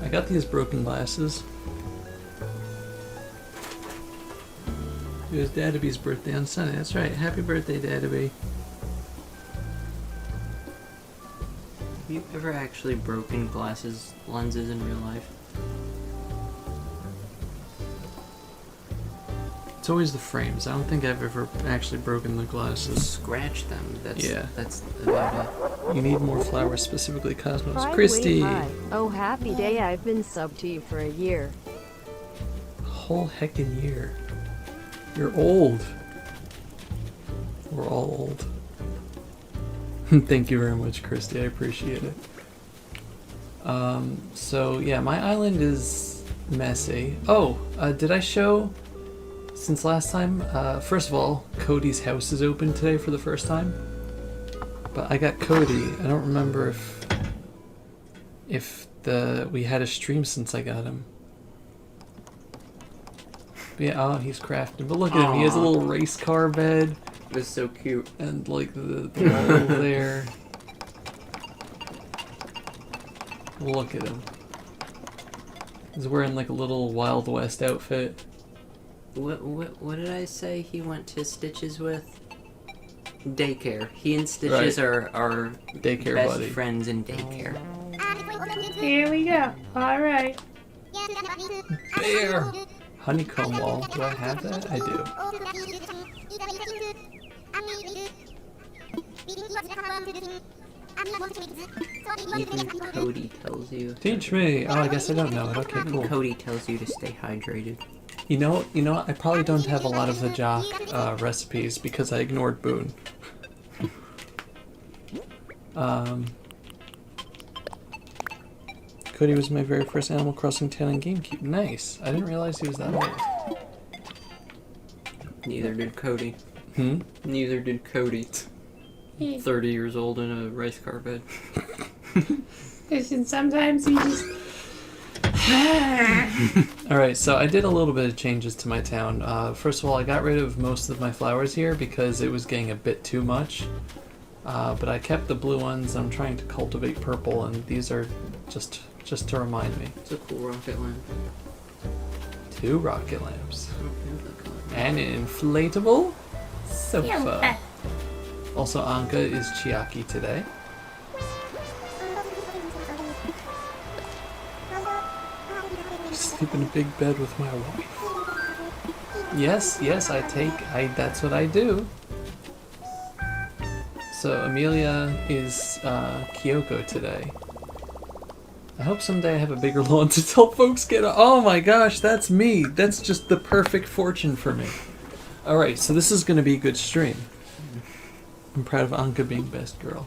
I got these broken glasses. It was Dadaby's birthday on Sunday. That's right. Happy birthday, Dadaby. Have you ever actually broken lenses in real life? It's always the frames. I don't think I've ever actually broken the glasses. Scratch them. Yeah. That's about it. You need more flowers, specifically Cosmos. Pride Christy! Way High. Oh, happy day. I've been subbed to you for a year. Whole heckin' year. You're old. We're all old. Thank you very much, Christy. I appreciate it. So yeah, my island is messy. Oh, did I show since last time? First of all, Cody's house is open today for the first time. But I got Cody. I don't remember if we had a stream since I got him. Yeah, oh, he's crafting. But look at him. He has a little race car bed. It's so cute. And like the wall there. Look at him. He's wearing like a little Wild West outfit. What did I say he went to Stitches with? Daycare. He and Stitches are daycare best buddy. friends in daycare. Here we go. All right. Bear! Honeycomb wall. Do I have that? I do. Even Cody tells you. Teach me! Oh, I guess I don't know it. Okay, cool. Cody tells you to stay hydrated. You know, I probably don't have a lot of the Jock recipes because I ignored Boone. Cody was my very first Animal Crossing 10 on GameCube. Nice. I didn't realize he was that old. Neither did Cody. Hmm? Neither did Cody. 30 years old in a race car bed. Listen, sometimes you just... Alright, so I did a little bit of changes to my town. First of all, I got rid of most of my flowers here because it was getting a bit too much. But I kept the blue ones. I'm trying to cultivate purple, and these are just to remind me. It's a cool rocket lamp. 2 rocket lamps. And an inflatable sofa. Also, Anka is Chiaki today. Sleep in a big bed with my wife. Yes, that's what I do. So Amelia is Kyoko today. I hope someday I have a bigger lawn to tell folks oh my gosh, that's me. That's just the perfect fortune for me. Alright, so this is going to be a good stream. I'm proud of Anka being best girl.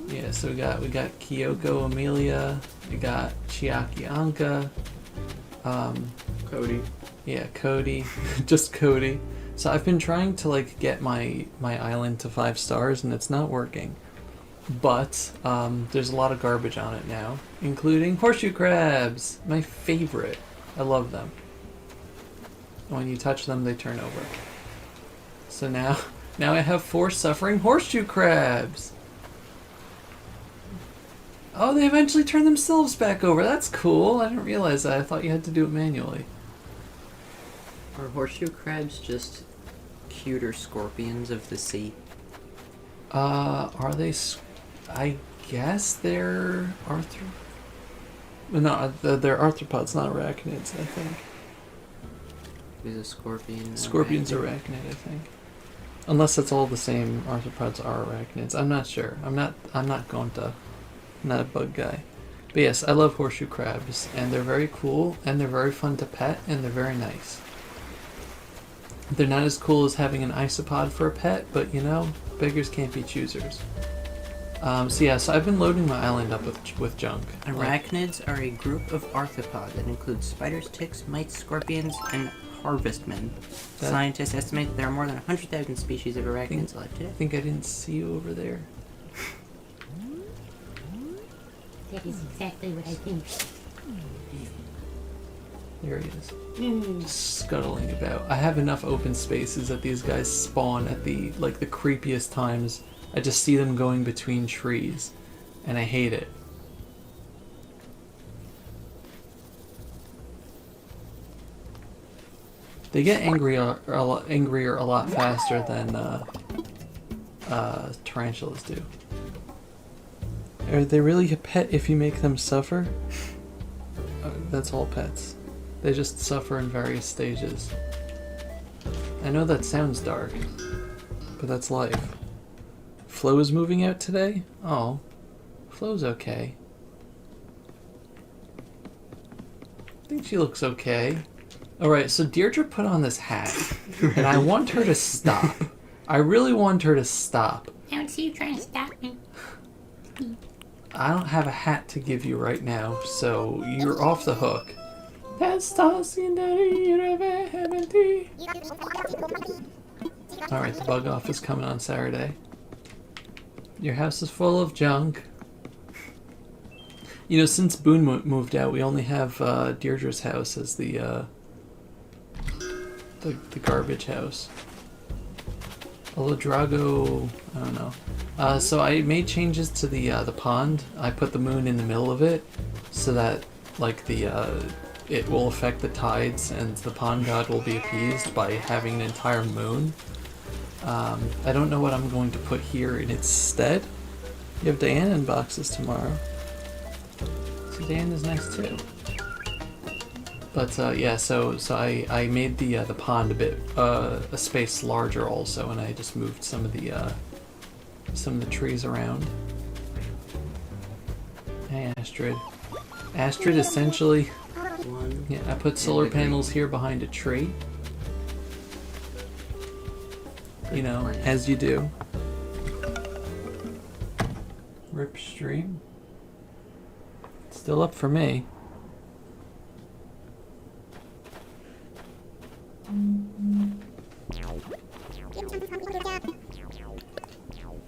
Yeah, so we got Kyoko, Amelia, we got Chiaki, Anka, Cody. Yeah, Cody. Just Cody. So I've been trying to like get my island to 5 stars and it's not working. But there's a lot of garbage on it now, including horseshoe crabs, my favorite. I love them. When you touch them, they turn over. So now I have 4 suffering horseshoe crabs. Oh, they eventually turn themselves back over. That's cool. I didn't realize that. I thought you had to do it manually. Are horseshoe crabs just cuter scorpions of the sea? Are they? I guess they're No, they're arthropods, not arachnids. I think. Is a scorpion? Scorpion's arachnid, I think. Unless that's all the same. Arthropods are arachnids. I'm not sure. I'm not Gonta. I'm not a bug guy. But yes, I love horseshoe crabs, and they're very cool, and they're very fun to pet, and they're very nice. They're not as cool as having an isopod for a pet, but you know, beggars can't be choosers. So I've been loading my island up with junk. Arachnids are a group of arthropods that includes spiders, ticks, mites, scorpions, and harvestmen. Scientists estimate there are more than 100,000 species of arachnids alive today. I think I didn't see you over there. That is exactly what I think. There he is. Just scuttling about. I have enough open spaces that these guys spawn at the creepiest times. I just see them going between trees, and I hate it. They get angrier a lot faster than tarantulas do. Are they really a pet if you make them suffer? That's all pets. They just suffer in various stages. I know that sounds dark, but that's life. Flo is moving out today? Oh, Flo's okay. I think she looks okay. Alright, so Deirdre put on this hat, and I want her to stop. I really want her to stop. I don't see you trying to stop me. I don't have a hat to give you right now, so you're off the hook. Alright, the bug off is coming on Saturday. Your house is full of junk. You know, since Boone moved out, we only have Deirdre's house as the garbage house. Although Drago, I don't know. So I made changes to the pond. I put the moon in the middle of it, so that like it will affect the tides, and the pond god will be appeased by having an entire moon. I don't know what I'm going to put here in its stead. You have Diana in boxes tomorrow. So Diana's nice too. But yeah, so I made the pond a bit a space larger also, and I just moved some of the trees around. Hey Astrid. Astrid essentially, yeah, I put solar panels here behind a tree. You know, as you do. Rip stream. Still up for me.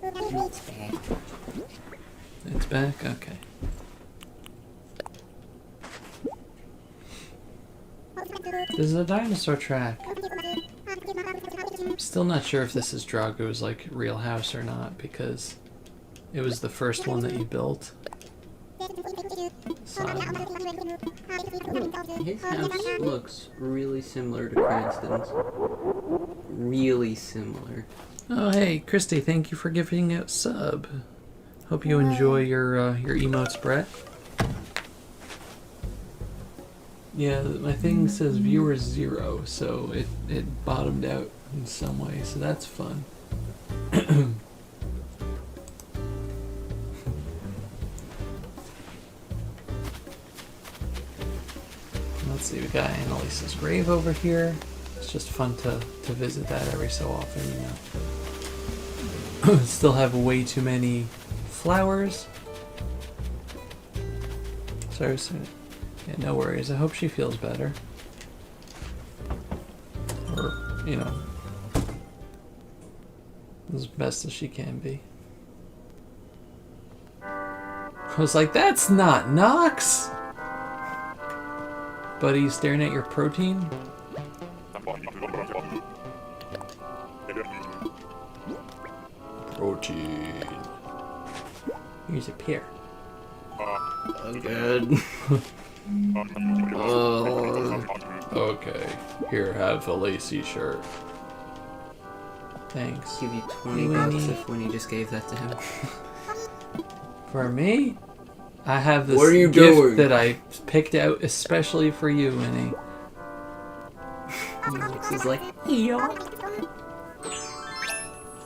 It's back. It's back? Okay. This is a dinosaur track. I'm still not sure if this is Drago's like real house or not, because it was the first one that you built. So, His house looks really similar to Cranston's. Really similar. oh hey, Christy, thank you for giving out sub. Hope you enjoy your emotes, Brett. Yeah, my thing says viewer 0, so it bottomed out in some way, so that's fun. Let's see, we got Annalisa's grave over here. It's just fun to visit that every so often, you know. Still have way too many flowers. Sorry, yeah, no worries. I hope she feels better. Or, you know, as best as she can be. I was like, that's not Nox! Buddy, staring at your protein? Protein. Here's a pear. Oh, good. Okay, here, have the lacy shirt. Thanks. Give you 20 bucks if Winnie just gave that to him. For me? I have this Where are you gift going? that I picked out especially for you, Winnie. Nox is like,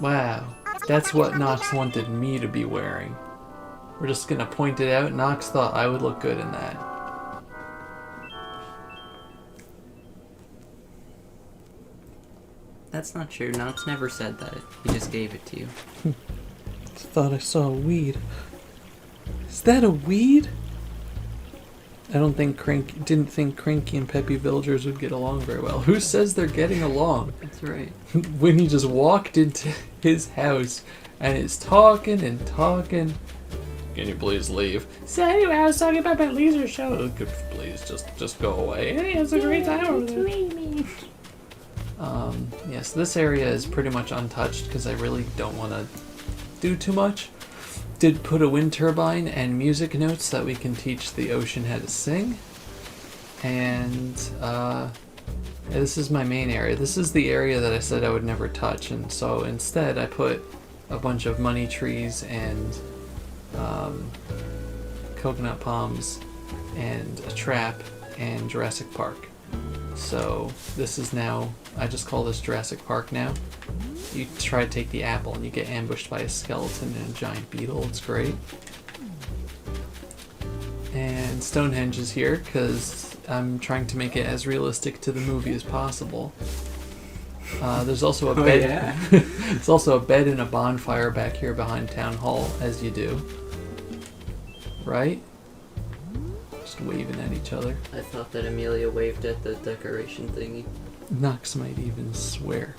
Wow, that's what Nox wanted me to be wearing. We're just gonna point it out. Nox thought I would look good in that. that's not true. Nox never said that. He just gave it to you. Thought I saw a weed. Is that a weed? I don't think didn't think Cranky and Peppy villagers would get along very well. Who says they're getting along? That's right. When he just walked into his house and is talking and talking. Can you please leave? So anyway, I was talking about my laser show. Oh, could please just go away. Hey, it's a great time over there. Yes, this area is pretty much untouched because I really don't want to do too much. Did put a wind turbine and music notes that we can teach the ocean how to sing. And This is my main area. This is the area that I said I would never touch, and so instead I put a bunch of money trees and coconut palms and a trap and Jurassic Park. So this is now, I just call this Jurassic Park now. You try to take the apple and you get ambushed by a skeleton and a giant beetle. It's great. And Stonehenge is here because I'm trying to make it as realistic to the movie as possible. There's also a bed. Yeah. There's also a bed and a bonfire back here behind Town Hall, as you do. Right? Just waving at each other. I thought that Amelia waved at the decoration thingy. Knox might even swear.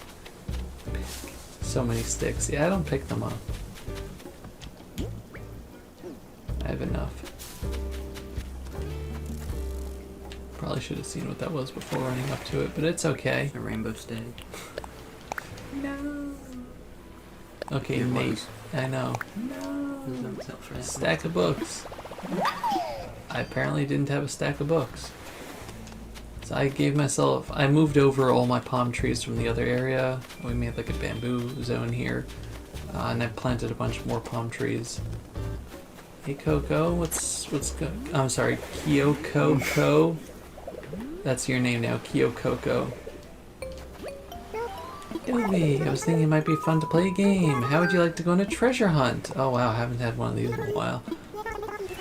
So many sticks. Yeah, I don't pick them up. I have enough. Probably should have seen what that was before running up to it, but it's okay. A rainbow stag. No. Okay, It Nate. was. I know. Who's himself for that? Stack of books. I apparently didn't have a stack of books. So I moved over all my palm trees from the other area. We made like a bamboo zone here. And I planted a bunch more palm trees. Hey Coco, what's I'm sorry, Kyoko. That's your name now, Kyoko. Dovey, I was thinking it might be fun to play a game. How would you like to go on a treasure hunt? Oh wow, I haven't had one of these in a while.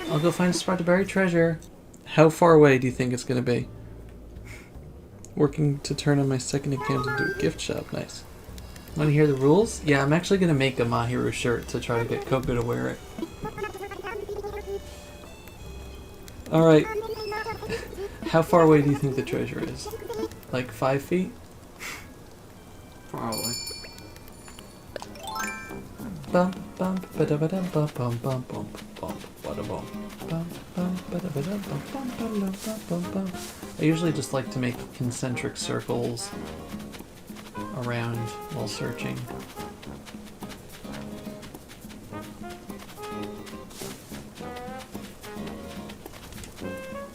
I'll go find a spot to bury treasure. How far away do you think it's gonna be? Working to turn on my second account into a gift shop. Nice. Want to hear the rules? Yeah, I'm actually gonna make a Mahiru shirt to try to get Coco to wear it. Alright. How far away do you think the treasure is? Like 5 feet? Probably. Bum bum ba da ba dum bum bum bum bum bum ba da bum bum bum ba da ba dum bum bum bum bum bum bum. I usually just like to make concentric circles around while searching.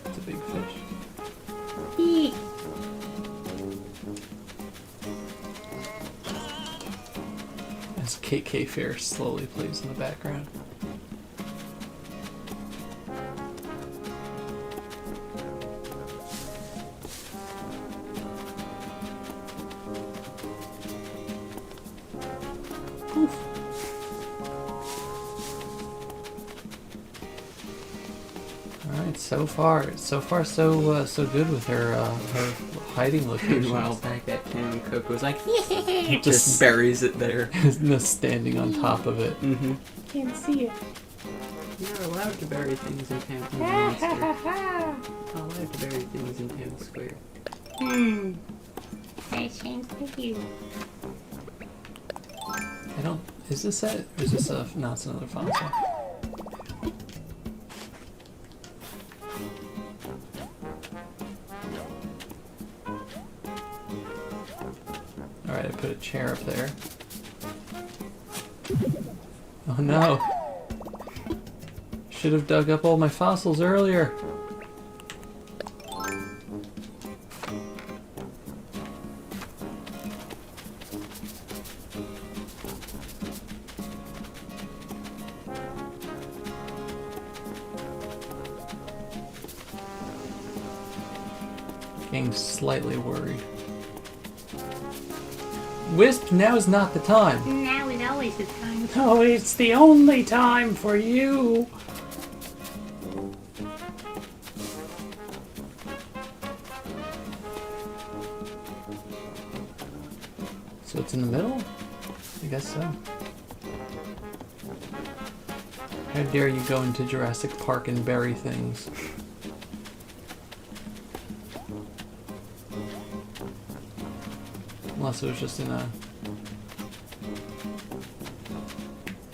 It's a big fish. Eek. As KK Fair slowly plays in the background. Poof. Alright, so far so good with her hiding location. Meanwhile, back at Kim, Coco's like, Just just buries it there. standing on top of it. Mm-hmm. Can't see it. You're allowed to bury things in town Ha ha square. ha ha. Allowed to bury things in town square. That seems like you. I don't. Is this it? Or is this a? No, it's another fossil. Alright, I put a chair up there. Oh no! Should have dug up all my fossils earlier. Getting slightly worried. Wisp, now is not the time. Now is always the time. Oh, it's the only time for you. So it's in the middle? I guess so. How dare you go into Jurassic Park and bury things? Unless it was just in a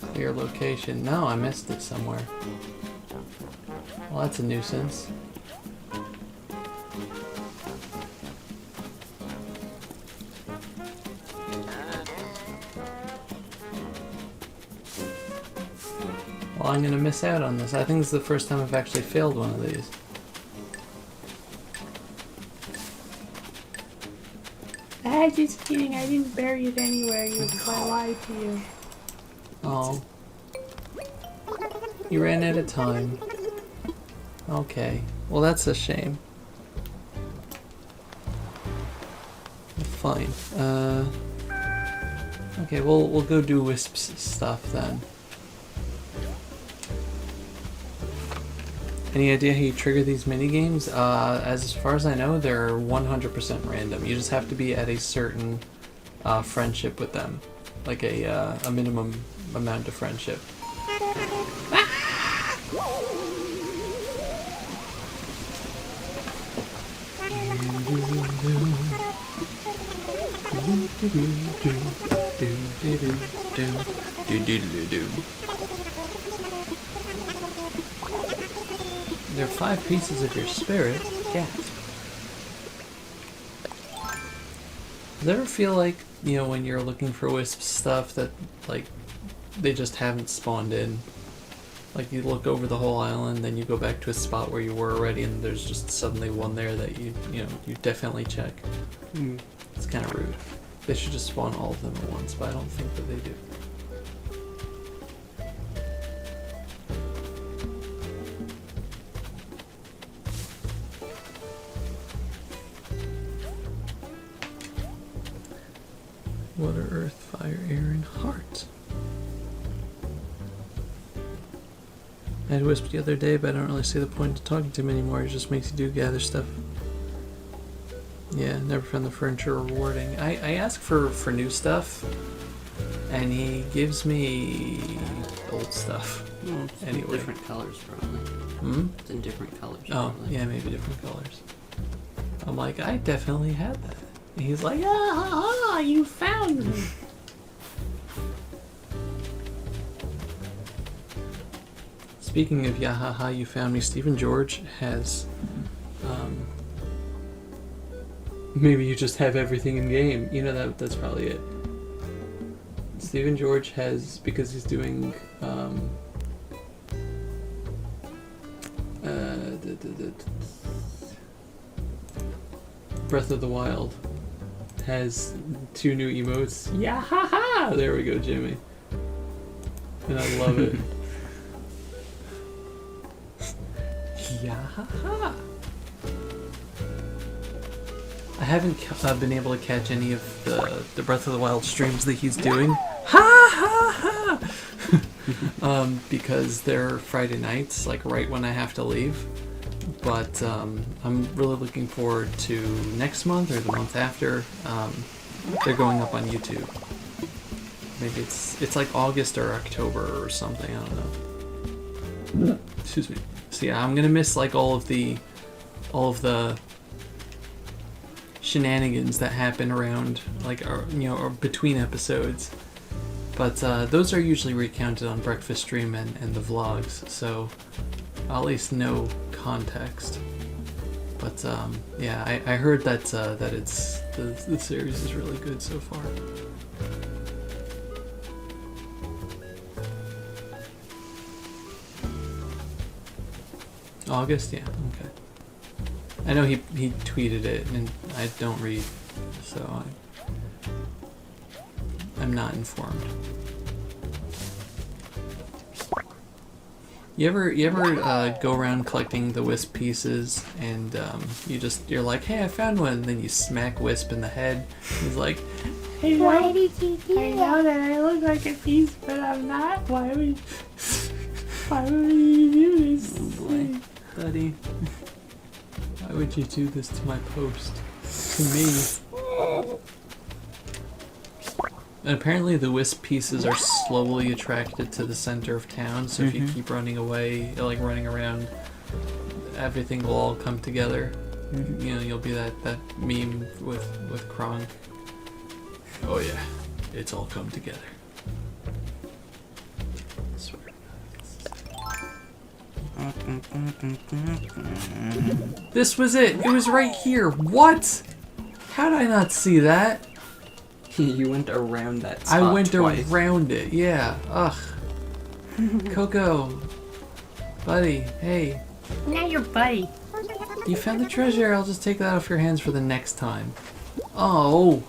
clear location. No, I missed it somewhere. Well, that's a nuisance. Well, I'm gonna miss out on this. I think this is the first time I've actually failed one of these. Just kidding. I didn't bury it anywhere. I lied to you. Oh. You ran out of time. Okay. Well, that's a shame. Fine. Okay, we'll go do Wisp's stuff then. Any idea how you trigger these minigames? As far as I know, they're 100% random. You just have to be at a certain friendship with them. Like a minimum amount of friendship. There are 5 pieces of your spirit. Yeah. Does it ever feel like, you know, when you're looking for Wisp stuff that, like, they just haven't spawned in? Like, you look over the whole island, then you go back to a spot where you were already, and there's just suddenly one there that you definitely check. It's kind of rude. They should just spawn all of them at once, but I don't think that they do. Water, earth, fire, air, and heart. I had Wisp the other day, but I don't really see the point of talking to him anymore. It just makes you do gather stuff. Yeah, never found the furniture rewarding. I ask for new stuff, and he gives me old stuff. Well, it's Anyway. in different colors, probably. It's in different colors. Oh, probably. yeah, maybe different colors. I'm like, I definitely had that. And he's like, ah, ha, ha, you found me. Speaking of Yahaha, you found me, Stephen George has, maybe you just have everything in game. You know, that's probably it. Stephen George has, because he's doing, Breath of the Wild, has 2 new emotes. Yahaha! There we go, Jimmy. And I love it. Yahaha! I haven't been able to catch any of the Breath of the Wild streams that he's doing. Ha ha ha! Because they're Friday nights, like right when I have to leave. But I'm really looking forward to next month or the month after. They're going up on YouTube. Maybe it's like August or October or something. I don't know. Excuse me. So yeah, I'm gonna miss like all of the shenanigans that happen around like or between episodes. But those are usually recounted on Breakfast Stream and the vlogs, so I'll at least know context. But yeah, I heard that it's the series is really good so far. August, yeah, okay. I know he tweeted it, and I don't read, so I'm not informed. You ever go around collecting the Wisp pieces, and you're like, hey, I found one, and then you smack Wisp in the head. He's like, Hey, Why did you do I that? know that I look like a piece, but I'm not. Why would you do this? oh boy, buddy, why would you do this to my post? To me. And apparently the Wisp pieces are slowly attracted to the center of town, so if you keep running away, like running around, everything will all come together. You know, you'll be that meme with Kronk. Oh yeah, it's all come together. I swear. This was it! It was right here! What? How did I not see that? You went around that spot I went twice. around it, yeah. Ugh. Coco. Buddy, hey. Now you're buddy. You found the treasure. I'll just take that off your hands for the next time. Oh.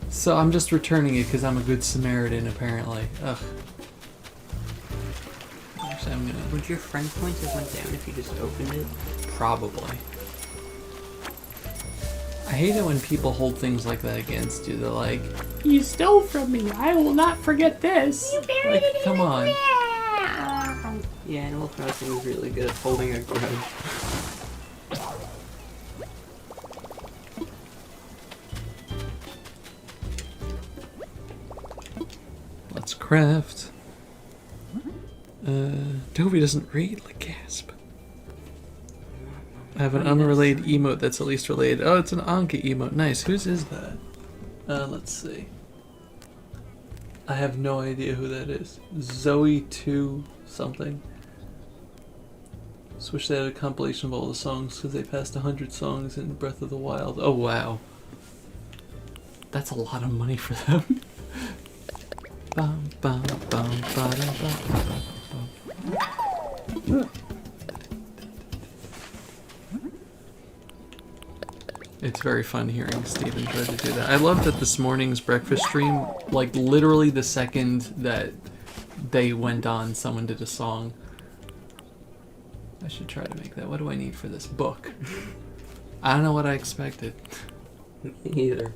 So I'm just returning it because I'm a good Samaritan, apparently. Ugh. Actually, I'm gonna Would your friend points have went down if you just opened it? probably. I hate it when people hold things like that against you. They're like, You stole from me. I will not forget this. like, come on. Yeah, Animal Crossing is really good at holding a grudge. Let's craft. Toby doesn't read, like gasp. I have an unrelated emote that's at least related. Oh, it's an Anka emote. Nice. Whose is that? Let's see. I have no idea who that is. Zoe2 something. Just wish they had a compilation of all the songs because they passed 100 songs in Breath of the Wild. Oh, wow. That's a lot of money for them. Bum, bum, bum, ba-da, ba, ba, ba. It's very fun hearing Steven try to do that. I love that this morning's breakfast stream, like literally the second that they went on, someone did a song. I should try to make that. What do I need for this book? I don't know what I expected. Me either.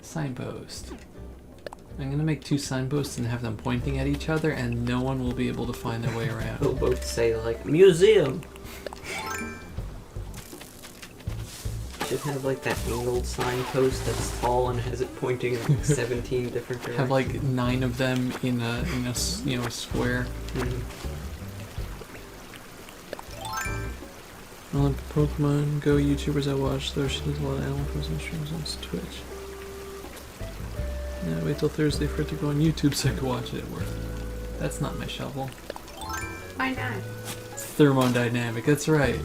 Signpost. I'm gonna make 2 signposts and have them pointing at each other, and no one will be able to find their way around. They'll both say, like, museum! Should have, like, that angled signpost that's tall and has it pointing in 17 different directions. Have like 9 of them in a a square. Mhm. All the Pokemon Go YouTubers I watch, though she does a lot of Animal Crossing streams on Twitch. Yeah, wait till Thursday for it to go on YouTube so I can watch it at work. That's not my shovel. Why not? It's thermodynamic, that's right.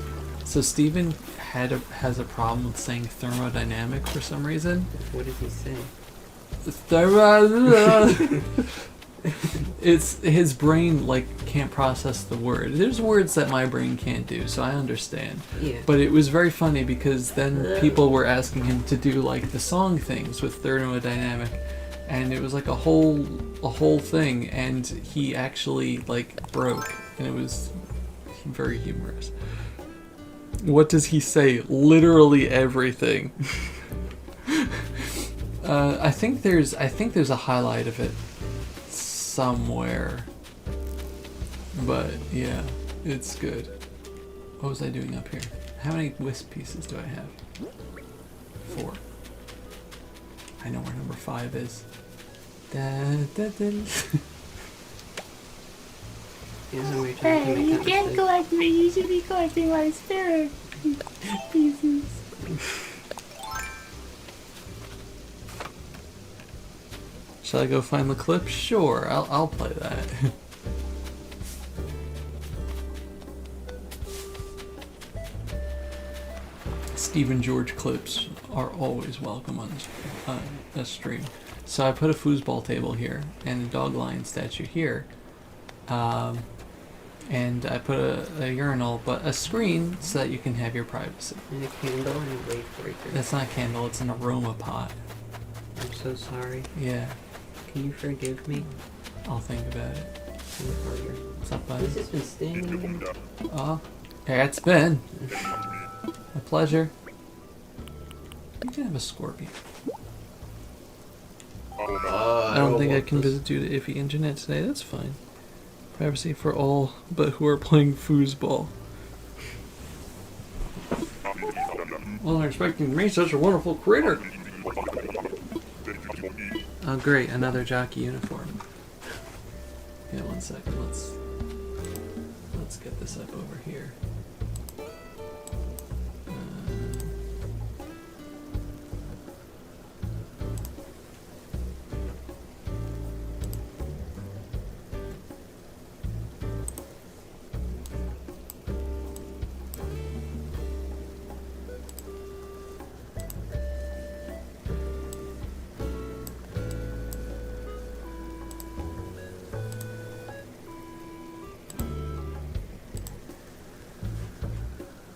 So Steven has a problem with saying thermodynamic for some reason. What did he say? It's his brain like can't process the word. There's words that my brain can't do, so I understand. Yeah. But it was very funny because then people were asking him to do like the song things with thermodynamic, and it was like a whole thing, and he actually like broke, and it was very humorous. What does he say? Literally everything. I think there's a highlight of it somewhere. But yeah, it's good. What was I doing up here? How many wisp pieces do I have? 4. I know where number 5 is. Da, da, da. Yeah, so we're trying to Hey, make you that can't mistake. collect me. You should be collecting my spirit pieces. Shall I go find the clip? Sure, I'll play that. Stephen George clips are always welcome on this stream. So I put a foosball table here and a dog lion statue here. And I put a urinal, but a screen so that you can have your privacy. And a candle and a wave breaker. That's not a candle, it's an aroma pot. I'm so sorry. Yeah, Can you forgive me? I'll think about it. I'm harder. What's up, buddy? This has been staying there. Oh, yeah, it's been a pleasure. You can have a scorpion. I don't think I can visit due to iffy internet today. That's fine. Privacy for all but who are playing foosball. Wasn't expecting me, such a wonderful critter. Oh great, another jockey uniform. Yeah, 1 second. Let's get this up over here.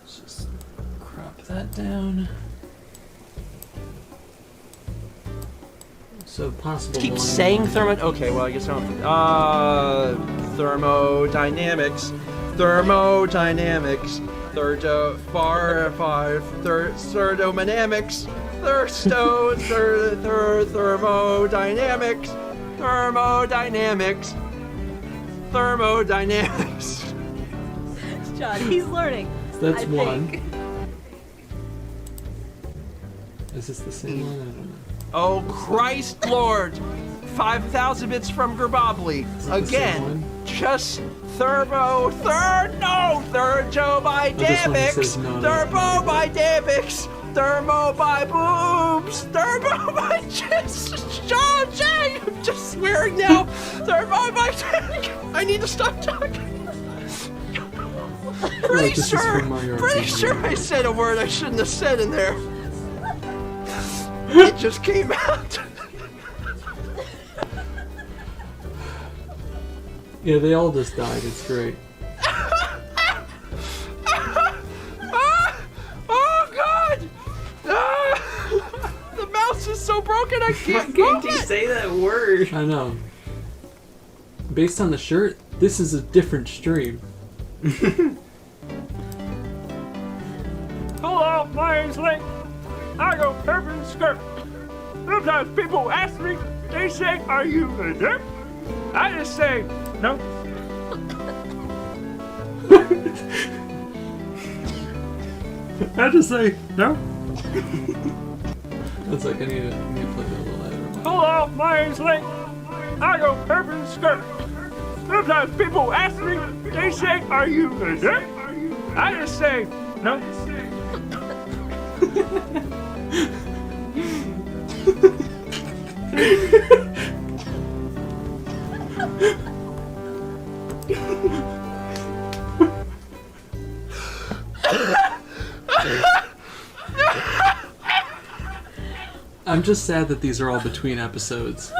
Just that down. So possible. Keep one. saying okay, well, I guess I don't. Thermodynamics. Thermodynamics. Thermodynamics. Thermodynamics. Thermodynamics. Thermodynamics. John, he's learning. So that's I one. think. Is this the same one? I don't know. Oh, Christ Lord! 5,000 bits from Gerbobly. Is it the same Again, one? just Thermodynamics. says no, no. Thermodynamics. Thermobooms. John Jay! I'm just swearing now. Thermodynamics. I need to stop talking. Pretty this is sure. from Mario Pretty RPG. sure I said a word I shouldn't have said in there. It just came out. Yeah, they all just died. It's great. Oh God! The mouse is so broken I can't move it. say that word? I know. Based on the shirt, this is a different stream. Hello, my name's Link. I go urban skirt. Sometimes people ask me, they say, are you a nerd? I just say, no. I just say, no. It's like I need to play that a little louder. Hello, my name's Link. I go urban skirt. Sometimes people ask me, they say, are you a nerd? I just say, no. I'm just sad that these are all between episodes.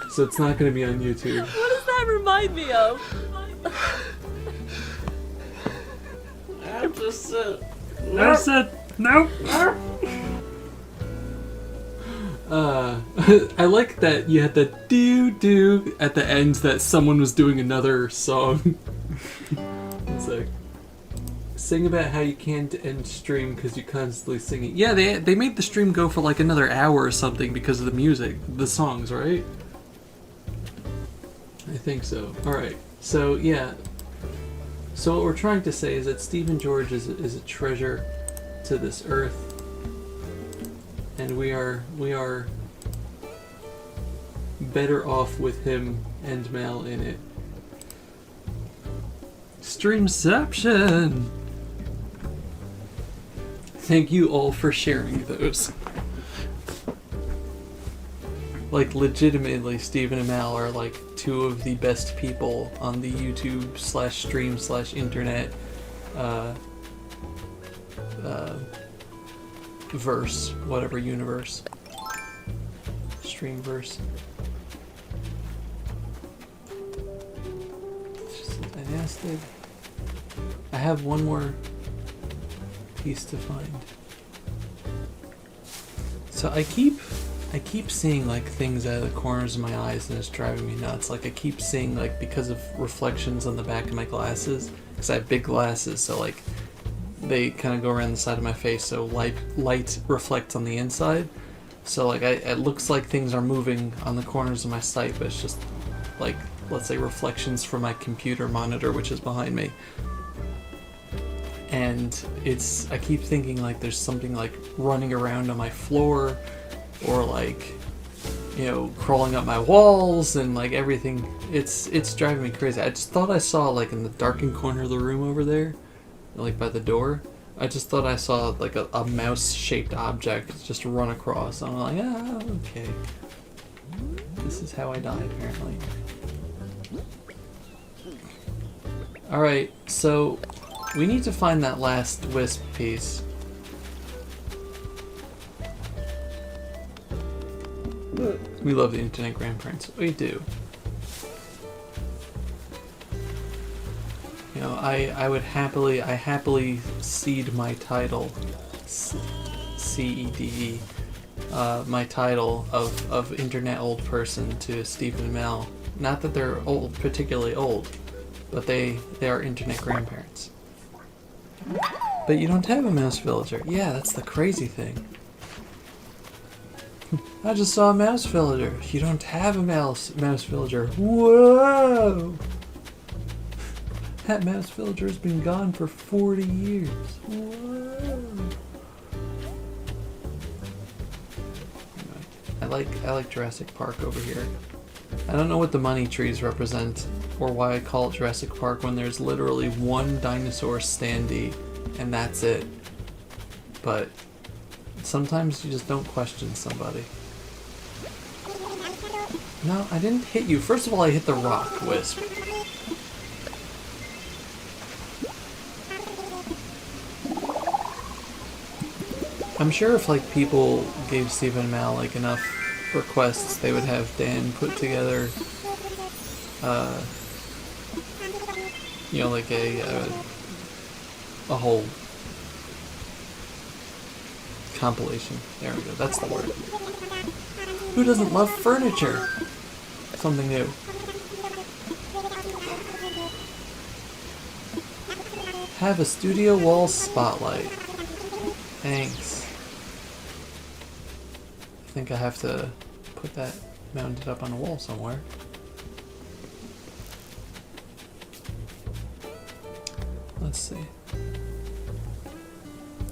So it's not going to be on YouTube. What does that remind me of? I just said. I said, no. I like that you had the do at the end that someone was doing another song. It's like, sing about how you can't end stream because you constantly sing it. Yeah, they made the stream go for like another hour or something because of the music, the songs, right? I think so. Alright, so yeah. So what we're trying to say is that Stephen George is a treasure to this earth. And we are better off with him and Mel in it. Streamception! Thank you all for sharing those. Like, legitimately, Stephen and Mal are like two of the best people on the YouTube/stream/internet verse, whatever universe. Streamverse. Dynastic. I have one more piece to find. So I keep seeing like things out of the corners of my eyes and it's driving me nuts. Like I keep seeing like because of reflections on the back of my glasses, because I have big glasses, so like they kind of go around the side of my face, so light reflects on the inside. So like it looks like things are moving on the corners of my sight, but it's just like, let's say, reflections from my computer monitor, which is behind me. And I keep thinking like there's something like running around on my floor, or like, you know, crawling up my walls and like everything. It's driving me crazy. I just thought I saw like in the darkened corner of the room over there, like by the door, I just thought I saw like a mouse-shaped object just run across. I'm like, okay. This is how I die, apparently. Alright, so we need to find that last wisp piece. We love the internet grandparents. We do. You know, I happily cede my title CEDE, my title of internet old person to Stephen and Mel. Not that they're old, particularly old, but they are internet grandparents. But you don't have a mouse villager. Yeah, that's the crazy thing. I just saw a mouse villager. You don't have a mouse villager. Whoa! That mouse villager has been gone for 40 years. Whoa! I like Jurassic Park over here. I don't know what the money trees represent or why I call it Jurassic Park when there's literally one dinosaur standee and that's it. But sometimes you just don't question somebody. No, I didn't hit you. First of all, I hit the rock, Wisp. I'm sure if like people gave Stephen and Mal like enough requests, they would have Dan put together, you know, like a whole compilation. There we go. That's the word. Who doesn't love furniture? Something new. Have a studio wall spotlight. Thanks. I think I have to put that mounted up on a wall somewhere. Let's see.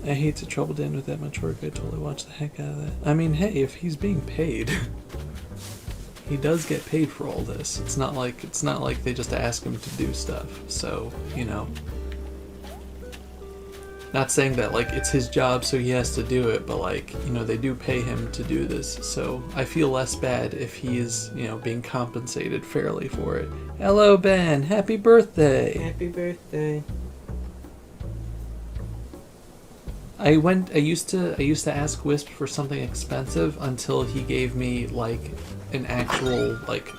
I hate to trouble Dan with that much work. I totally watch the heck out of that. I mean, hey, if he's being paid, he does get paid for all this. It's not like they just ask him to do stuff. So, you know. Not saying that like it's his job so he has to do it, but like, you know, they do pay him to do this, so I feel less bad if he is, you know, being compensated fairly for it. Hello Ben, happy birthday! Happy birthday. I used to ask Wisp for something expensive until he gave me like an actual like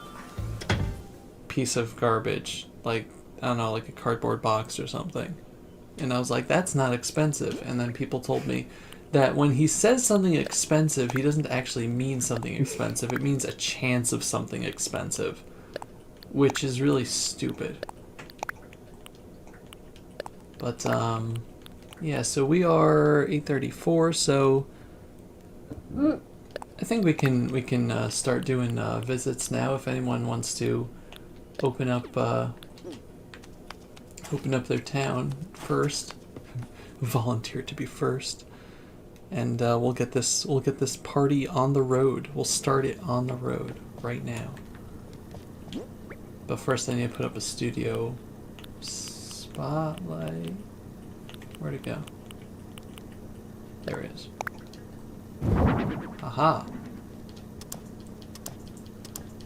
piece of garbage, like I don't know, like a cardboard box or something. And I was like, that's not expensive. And then people told me that when he says something expensive, he doesn't actually mean something expensive. It means a chance of something expensive, which is really stupid. But, yeah, so we are 8:34, so I think we can start doing visits now if anyone wants to open up their town first, volunteer to be first, and we'll get this party on the road. We'll start it on the road right now. But first I need to put up a studio spotlight. Where'd it go? There it is. Aha!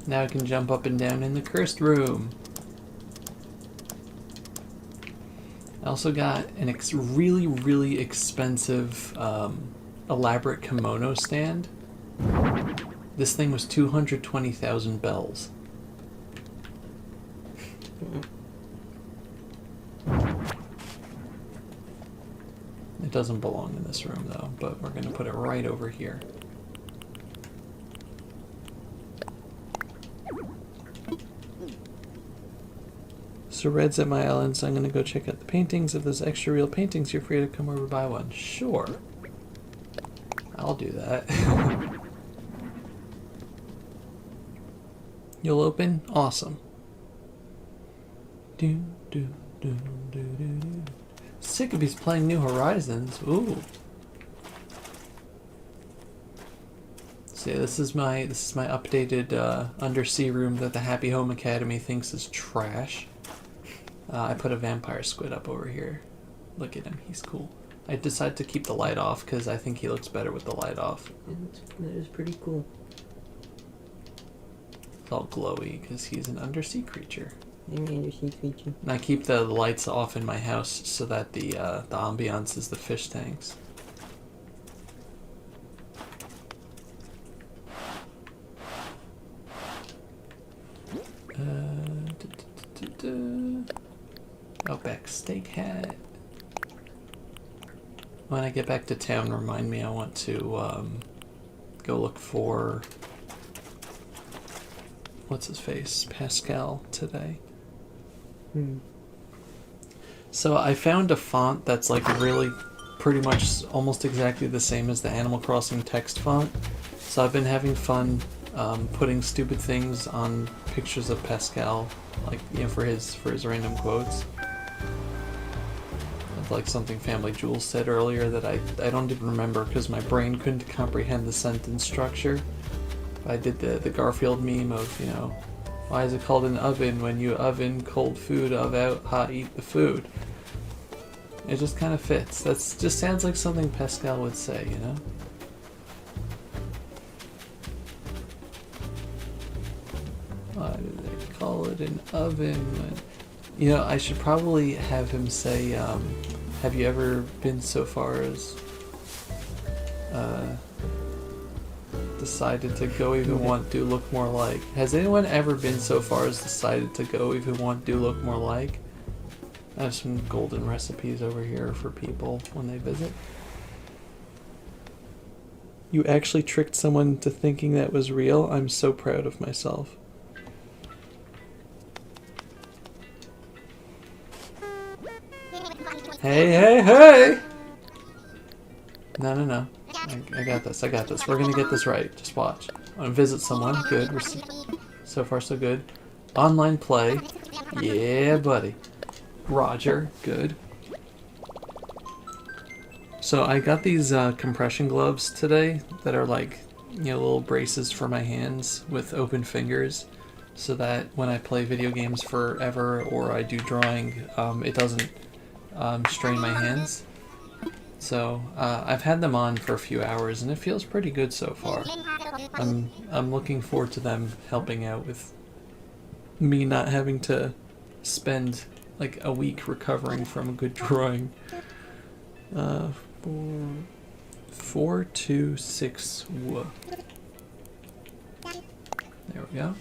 Now I can jump up and down in the cursed room. I also got an really, really expensive, elaborate kimono stand. This thing was 220,000 bells. It doesn't belong in this room though, but we're gonna put it right over here. So Red's at my island, so I'm gonna go check out the paintings. If there's extra real paintings, you're free to come over and buy one. Sure. I'll do that. You'll open? Awesome. Do, do, do, do, do, do. Sick if he's playing New Horizons. Ooh. So yeah, this is my updated undersea room that the Happy Home Academy thinks is trash. I put a vampire squid up over here. Look at him, he's cool. I decided to keep the light off because I think he looks better with the light off. That is pretty cool. It's all glowy because he's an undersea creature. I'm an undersea creature. And I keep the lights off in my house so that the ambiance is the fish tanks. Outback steak hat. when I get back to town, remind me I want to go look for what's his face, Pascal today. So I found a font that's like really pretty much almost exactly the same as the Animal Crossing text font. So I've been having fun putting stupid things on pictures of Pascal, like, you know, for his random quotes. Like something Family Jewels said earlier that I don't even remember because my brain couldn't comprehend the sentence structure. I did the Garfield meme of, you know, why is it called an oven when you oven cold food of out hot eat the food? It just kind of fits. That's just sounds like something Pascal would say, you know? Why do they call it an oven? You know, I should probably have him say, have you ever been so far as decided to go even want do look more like? Has anyone ever been so far as decided to go even want do look more like? I have some golden recipes over here for people when they visit. You actually tricked someone to thinking that was real. I'm so proud of myself. Hey, hey, hey! No. I got this. I got this. We're gonna get this right. Just watch. I'm gonna visit someone. Good. So far, so good. Online play. Yeah, buddy. Roger. Good. So I got these compression gloves today that are like, you know, little braces for my hands with open fingers, so that when I play video games forever or I do drawing, it doesn't strain my hands. So I've had them on for a few hours and it feels pretty good so far. I'm looking forward to them helping out with me not having to spend like a week recovering from a good drawing. 4, 2, 6. Whoa. There we go.